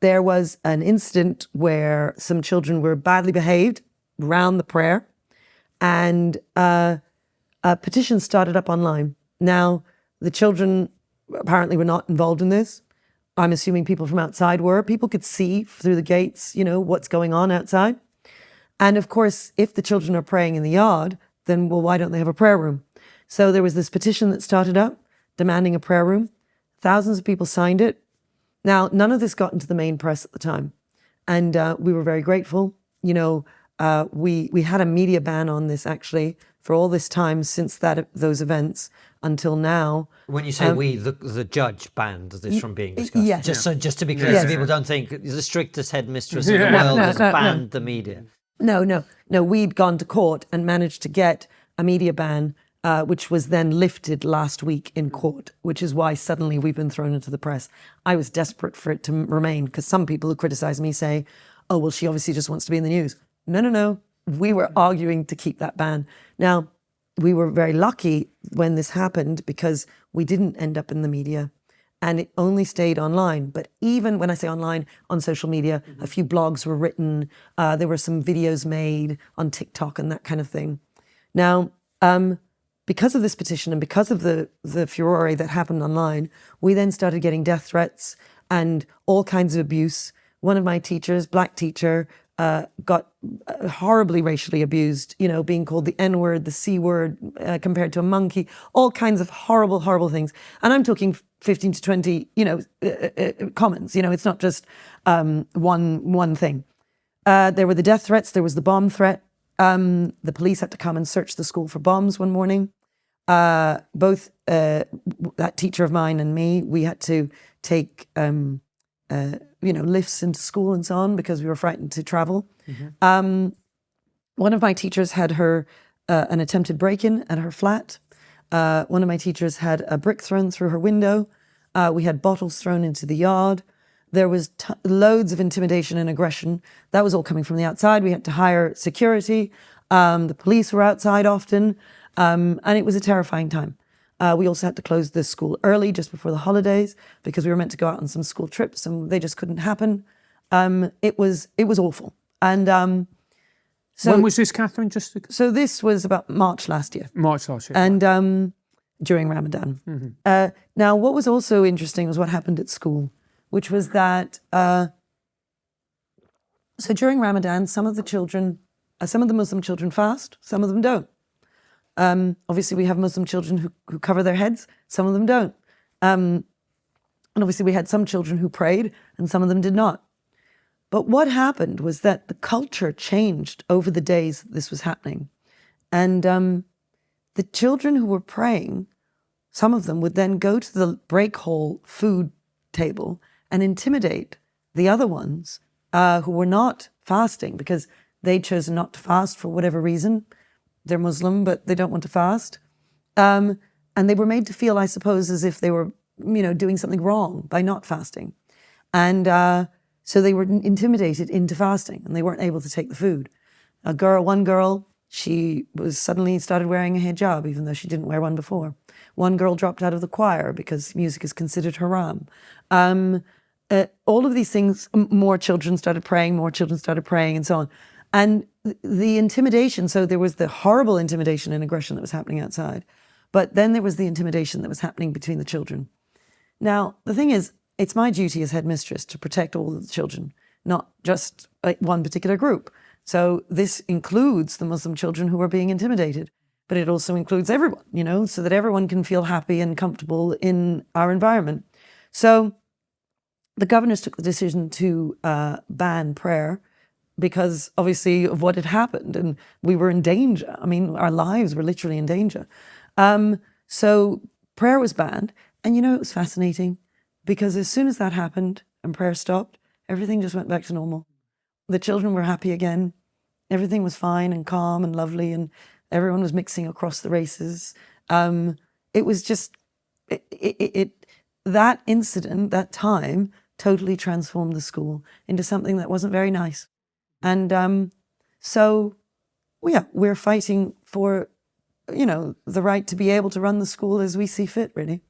there was an incident where some children were badly behaved around the prayer, and a petition started up online. Now, the children apparently were not involved in this. I'm assuming people from outside were. People could see through the gates, what's going on outside. And of course, if the children are praying in the yard, then, well, why don't they have a prayer room? So there was this petition that started up demanding a prayer room. Thousands of people signed it. Now, none of this got into the main press at the time. And we were very grateful. We had a media ban on this, actually, for all this time since those events until now. When you say the judge banned this from being discussed. Yes. Just to be clear, so people don't think the strictest headmistress in the world has banned the media. No. We'd gone to court and managed to get a media ban, which was then lifted last week in court, which is why suddenly we've been thrown into the press. I was desperate for it to remain, because some people who criticize me say, oh, well, she obviously just wants to be in the news. No. We were arguing to keep that ban. Now, we were very lucky when this happened because we didn't end up in the media, and it only stayed online. But even when I say online, on social media, a few blogs were written. There were some videos made on TikTok and that kind of thing. Now, because of this petition and because of the furore that happened online, we then started getting death threats and all kinds of abuse. One of my teachers, black teacher, got horribly racially abused, being called the N-word, the C-word, compared to a monkey, all kinds of horrible, horrible things. And I'm talking 15 to 20, comments. It's not just one thing. There were the death threats. There was the bomb threat. The police had to come and search the school for bombs one morning. Both that teacher of mine and me, we had to take lifts into school and so on because we were frightened to travel. Mm-hmm. One of my teachers had an attempted break-in at her flat. One of my teachers had a brick thrown through her window. We had bottles thrown into the yard. There was loads of intimidation and aggression. That was all coming from the outside. We had to hire security. The police were outside often. And it was a terrifying time. We also had to close the school early just before the holidays because we were meant to go out on some school trips and they just couldn't happen. It was awful. And so when was this, Katharine? So this was about March last year. And during Ramadan. Mm-hmm. Now, what was also interesting was what happened at school, which was that so during Ramadan, some of the Muslim children fast, some of them don't. Obviously, we have Muslim children who cover their heads. Some of them don't. And obviously, we had some children who prayed and some of them did not. But what happened was that the culture changed over the days that this was happening. And the children who were praying, some of them would then go to the break hall food table and intimidate the other ones who were not fasting because they'd chosen not to fast for whatever reason. They're Muslim, but they don't want to fast. And they were made to feel, I suppose, as if they were, doing something wrong by not fasting. And so they were intimidated into fasting and they weren't able to take the food. One girl, she was suddenly started wearing a hijab, even though she didn't wear one before. One girl dropped out of the choir because music is considered haram. All of these things, more children started praying, and so on. And the intimidation, so there was the horrible intimidation and aggression that was happening outside, but then there was the intimidation that was happening between the children. Now, the thing is, it's my duty as headmistress to protect all of the children, not just one particular group. So this includes the Muslim children who are being intimidated, but it also includes everyone, so that everyone can feel happy and comfortable in our environment. So the governors took the decision to ban prayer because obviously of what had happened and we were in danger. I mean, our lives were literally in danger. So prayer was banned. And it was fascinating because as soon as that happened and prayer stopped, everything just went back to normal. The children were happy again. Everything was fine and calm and lovely and everyone was mixing across the races. It was just, that incident, that time, totally transformed the school into something that wasn't very nice. And so, we're fighting for, the right to be able to run the school as we see fit, really.